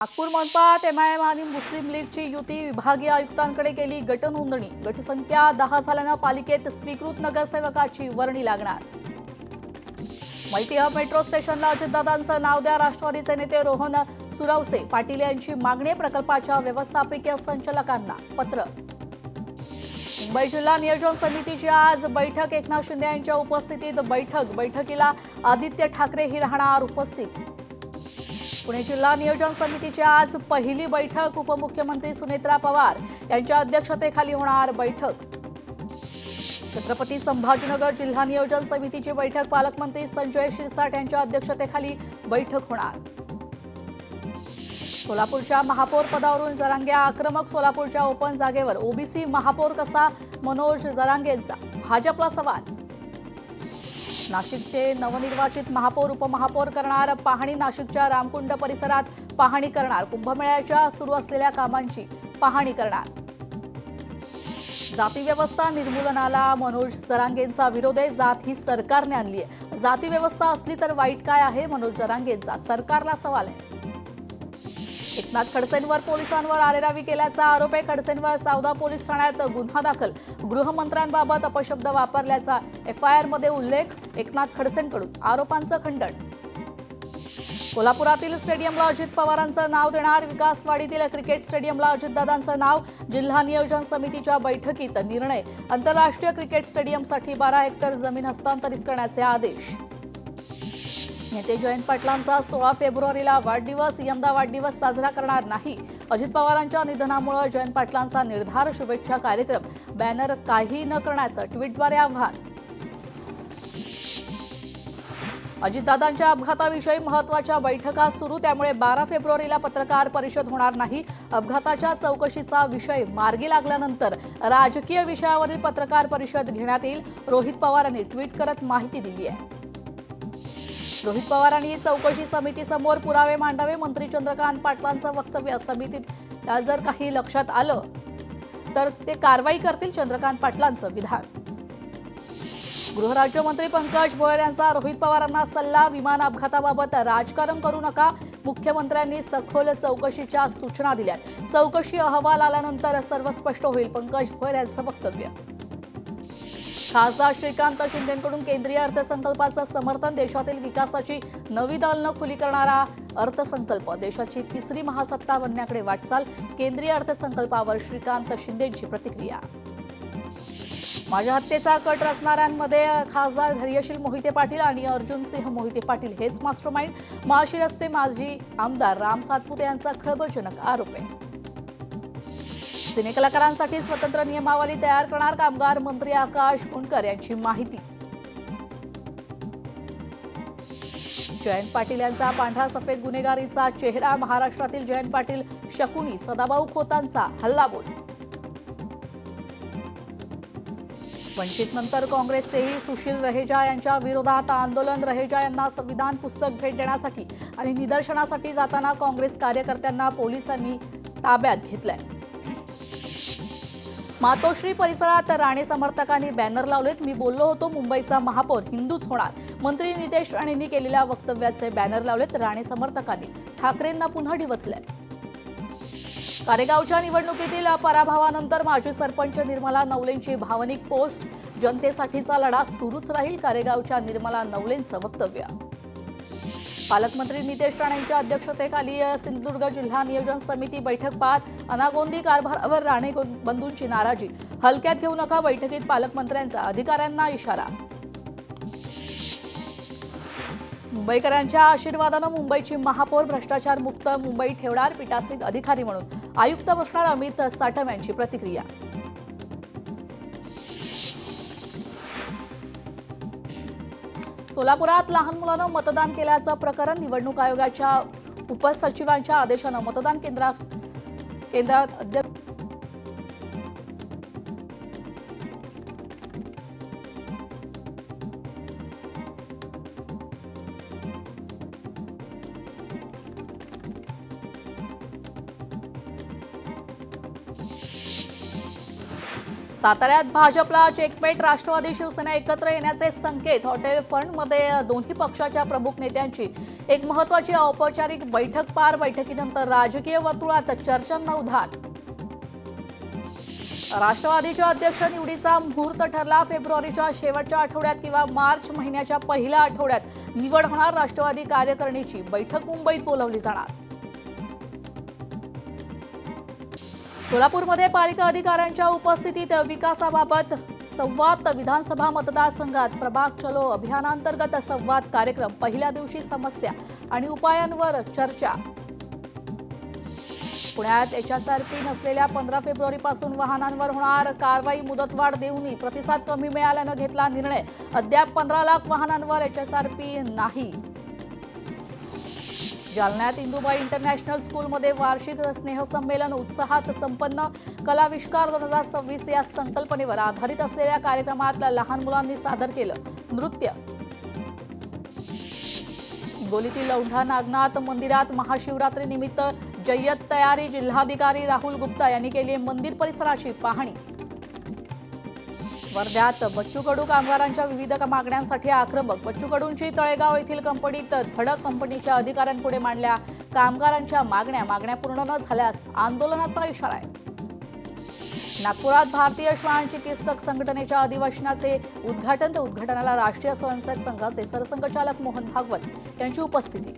Nagpur मनपात MIM आणि मुस्लिम लीगची युती विभागीय आयुक्तांकडे केली गटनोंदणी। गटसंख्या 10 झाल्यानं पालिकेत स्वीकृत नगरसेवकाची वर्णी लागणार। मल्टी हब मेट्रो स्टेशनला अजितदादांचं नाव द्या। राष्ट्रवादीचे नेते रोहन सुरवसे पाटील यांची मागणी। प्रकल्पाच्या व्यवस्थापकीय संचालकांना पत्र। मुंबई जिल्हा नियोजन समितीची आज बैठक। एकनाथ शिंदे यांच्या उपस्थितीत बैठकीला आदित्य ठाकरेही राहणार उपस्थित। पुणे जिल्हा नियोजन समितीची आज पहिली बैठक। उपमुख्यमंत्री सुनेत्रा पवार यांच्या अध्यक्षतेखाली होणार बैठक। छत्रपती संभाजीनगर जिल्हा नियोजन समितीची बैठक। पालकमंत्री संजय शिरसाट यांच्या अध्यक्षतेखाली बैठक होणार। सोलापूरच्या महापौर पदावरून जरांगे आक्रमक। सोलापूरच्या ओपन जागेवर ओबीसी महापौर कसा? मनोज जरांगेंचा भाजपला सवाल। नाशिकचे नवनिर्वाचित महापौर उपमहापौर करणार पाहणी। नाशिकच्या रामकुंड परिसरात पाहणी करणार। कुंभमेळ्याच्या सुरू असलेल्या कामांची पाहणी करणार। जाती व्यवस्था निर्मूलनाला मनोज जरांगेंचा विरोध आहे। जात ही सरकारने आणली आहे। जाती व्यवस्था असली तर वाईट काय आहे? मनोज जरांगेंचा सरकारला सवाल आहे। एकनाथ खडसेंवर पोलिसांवर आरेरावी केल्याचा आरोप आहे। खडसेंवर सावदा पोलीस ठाण्यात गुन्हा दाखल। गृहमंत्र्यांबाबत अपशब्द वापरल्याचा एफआयआरमध्ये उल्लेख। एकनाथ खडसेंकडून आरोपांचं खंडन। कोल्हापुरातील स्टेडियमला अजित पवारांचं नाव देणार। विकासवाडीतील क्रिकेट स्टेडियमला अजितदादांचं नाव। जिल्हा नियोजन समितीच्या बैठकीत निर्णय। आंतरराष्ट्रीय क्रिकेट स्टेडियमसाठी 12 हेक्टर जमीन हस्तांतरित करण्याचे आदेश। नेते जयंत पाटलांचा 16 फेब्रुवारीला वाढदिवस। यंदा वाढदिवस साजरा करणार नाही। अजित पवारांच्या निधनामुळे जयंत पाटलांचा निर्धार। शुभेच्छा कार्यक्रम बॅनर काही न करण्याचं ट्विटद्वारे आवाहन। अजितदादांच्या अपघाताविषयी महत्त्वाच्या बैठका सुरू। त्यामुळे 12 फेब्रुवारीला पत्रकार परिषद होणार नाही। अपघाताच्या चौकशीचा विषय मार्गी लागल्यानंतर राजकीय विषयावरील पत्रकार परिषद घेण्यात येईल। रोहित पवारांनी ट्विट करत माहिती दिली आहे। रोहित पवारांनी चौकशी समितीसमोर पुरावे मांडावे। मंत्री चंद्रकांत पाटलांचं वक्तव्य। समितीत जर काही लक्षात आलं तर ते कारवाई करतील। चंद्रकांत पाटलांचं विधान। गृहराज्यमंत्री पंकज भोयर यांचा रोहित पवारांना सल्ला। विमान अपघाताबाबत राजकारण करू नका। मुख्यमंत्र्यांनी सखोल चौकशीच्या सूचना दिल्यात। चौकशी अहवाल आल्यानंतर सर्व स्पष्ट होईल। पंकज भोयर यांचं वक्तव्य। खासदार श्रीकांत शिंदेंकडून केंद्रीय अर्थसंकल्पाचं समर्थन। देशातील विकासाची नवी दालनं खुली करणारा अर्थसंकल्प। देशाची तिसरी महासत्ता बनण्याकडे वाटचाल। केंद्रीय अर्थसंकल्पावर श्रीकांत शिंदेंची प्रतिक्रिया। माझ्या हत्येचा कट रचणाऱ्यांमध्ये खासदार धैर्यशील मोहिते पाटील आणि अर्जुन सिंह मोहिते पाटील हेच मास्टरमाइंड। माळशिरसचे माजी आमदार राम सातपुते यांचा खळबळजनक आरोप आहे। सिनेकलाकारांसाठी स्वतंत्र नियमावली तयार करणार। कामगार मंत्री आकाश फुंडकर यांची माहिती। जयंत पाटील यांचा पांढरा सफेद गुन्हेगारीचा चेहरा। महाराष्ट्रातील जयंत पाटील शकुनी सदाभाऊ खोतांचा हल्लाबोल। वंचितनंतर काँग्रेसचेही सुशील रहेजा यांच्या विरोधात आंदोलन। रहेजा यांना संविधान पुस्तक भेट देण्यासाठी आणि निदर्शनासाठी जाताना काँग्रेस कार्यकर्त्यांना पोलिसांनी ताब्यात घेतलंय। मातोश्री परिसरात राणे समर्थकांनी बॅनर लावलेत। मी बोललो होतो मुंबईचा महापौर हिंदूच होणार। मंत्री नितेश राणेंनी केलेल्या वक्तव्याचे बॅनर लावलेत। राणे समर्थकांनी ठाकरेंना पुन्हा डिवचलंय। कारेगावच्या निवडणुकीतील पराभवानंतर माजी सरपंच निर्मला नवलेंची भावनिक पोस्ट। जनतेसाठीचा लढा सुरूच राहील। कारेगावच्या निर्मला नवलेंचं वक्तव्य। पालकमंत्री नितेश राणेंच्या अध्यक्षतेखाली सिंधुदुर्ग जिल्हा नियोजन समिती बैठक पार। अनागोंदी कारभारावर राणे बंधूंची नाराजी। हलक्यात घेऊ नका। बैठकीत पालकमंत्र्यांचा अधिकाऱ्यांना इशारा। मुंबईकरांच्या आशीर्वादानं मुंबईची महापौर भ्रष्टाचार मुक्त मुंबई ठेवणार। पीठासीन अधिकारी म्हणून आयुक्त बसणार अमित साटम यांची प्रतिक्रिया। सोलापुरात लहान मुलानं मतदान केल्याचं प्रकरण। निवडणूक आयोगाच्या उपसचिवांच्या आदेशानं मतदान केंद्रात अध्यक्ष साताऱ्यात भाजपला चेकमेट। राष्ट्रवादी शिवसेना एकत्र येण्याचे संकेत। हॉटेल फंडमध्ये दोन्ही पक्षाच्या प्रमुख नेत्यांची एक महत्त्वाची औपचारिक बैठक पार. बैठकीनंतर राजकीय वर्तुळात चर्चांना उधाण. राष्ट्रवादीच्या अध्यक्ष निवडीचा मुहूर्त ठरला. फेब्रुवारीच्या शेवटच्या आठवड्यात किंवा मार्च महिन्याच्या पहिल्या आठवड्यात निवड होणार. राष्ट्रवादी कार्यकारिणीची बैठक मुंबईत बोलावली जाणार. सोलापूरमध्ये पालिका अधिकाऱ्यांच्या उपस्थितीत विकासाबाबत संवाद. विधानसभा मतदारसंघात प्रभाग चलो अभियानांतर्गत संवाद कार्यक्रम. पहिल्या दिवशी समस्या आणि उपायांवर चर्चा. पुण्यात एचएसआरपी नसलेल्या 15 फेब्रुवारीपासून वाहनांवर होणार कारवाई. मुदतवाढ देऊनही प्रतिसाद कमी मिळाल्यानं घेतला निर्णय. अद्याप 15 लाख वाहनांवर एचएसआरपी नाही. जालन्यात इंदुबाई इंटरनॅशनल स्कूलमध्ये वार्षिक स्नेहसंमेलन उत्साहात संपन्न. कलाविष्कार 2026 या संकल्पनेवर आधारित असलेल्या कार्यक्रमात लहान मुलांनी सादर केलं नृत्य. हिंगोलीतील औंढा नागनाथ मंदिरात महाशिवरात्री निमित्त जय्यत तयारी. जिल्हाधिकारी राहुल गुप्ता यांनी केली मंदिर परिसराची पाहणी. वर्ध्यात बच्चू कडू कामगारांच्या विविध मागण्यांसाठी आक्रमक. बच्चू कडूंची तळेगाव येथील कंपनीत धडक. कंपनीच्या अधिकाऱ्यांपुढे मांडल्या कामगारांच्या मागण्या पूर्ण न झाल्यास आंदोलनाचा इशारा आहे. नागपुरात भारतीय श्वान चिकित्सक संघटनेच्या अधिवेशनाचे उद्घाटन. तर उद्घाटनाला राष्ट्रीय स्वयंसेवक संघाचे सरसंघचालक मोहन भागवत यांची उपस्थिती.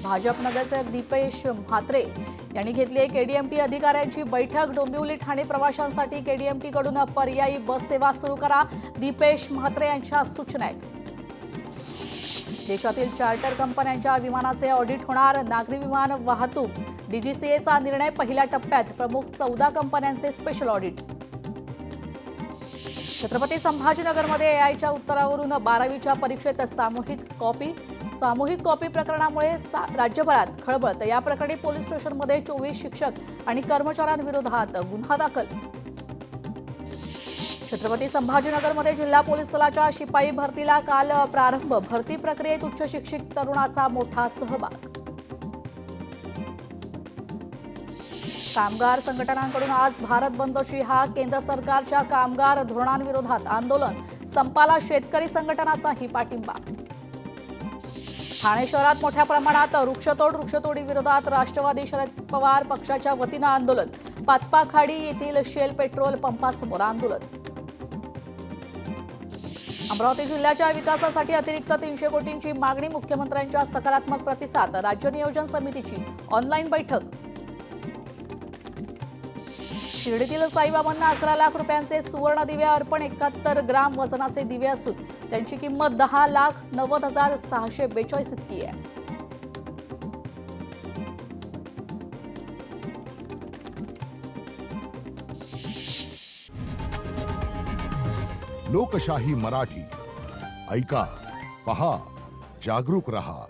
भाजप नगरसेवक दीपेश म्हात्रे यांनी घेतली केडीएमटी अधिकाऱ्यांची बैठक. डोंबिवली ठाणे प्रवाशांसाठी केडीएमटी कडून पर्यायी बस सेवा सुरू करा. दीपेश म्हात्रे यांच्या सूचना आहेत. देशातील चार्टर कंपन्यांच्या विमानाचे ऑडिट होणार. नागरी विमान वाहतूक डीजीसीएचा निर्णय. पहिल्या टप्प्यात प्रमुख 14 कंपन्यांचे स्पेशल ऑडिट. छत्रपती संभाजीनगरमध्ये एआयच्या उत्तरावरून 12वीच्या परीक्षेत सामूहिक कॉपी प्रकरणामुळे राज्यभरात खळबळ. तर या प्रकरणी पोलीस स्टेशनमध्ये 24 शिक्षक आणि कर्मचाऱ्यांविरोधात गुन्हा दाखल. छत्रपती संभाजीनगरमध्ये जिल्हा पोलीस दलाच्या शिपाई भरतीला काल प्रारंभ. भरती प्रक्रियेत उच्च शिक्षित तरुणाचा मोठा सहभाग. कामगार संघटनांकडून आज भारत बंदची हाक. केंद्र सरकारच्या कामगार धोरणांविरोधात आंदोलन. संपाला शेतकरी संघटनाचाही पाठिंबा. ठाणे शहरात मोठ्या प्रमाणात वृक्षतोडीविरोधात राष्ट्रवादी शरद पवार पक्षाच्या वतीनं आंदोलन. पाचपाखाडी येथील शेल पेट्रोल पंपासमोर आंदोलन. अमरावती जिल्ह्याच्या विकासासाठी अतिरिक्त 300 कोटींची मागणी. मुख्यमंत्र्यांच्या सकारात्मक प्रतिसाद. राज्य नियोजन समितीची ऑनलाईन बैठक. शिर्डीतील साईबाबांना 11 लाख रुपयांचे सुवर्ण दिवे अर्पण. 71 ग्राम वजनाचे दिवे असून त्यांची किंमत 10,90,642 इतकी आहे. लोकशाही मराठी ऐका, पहा, जागरूक रहा.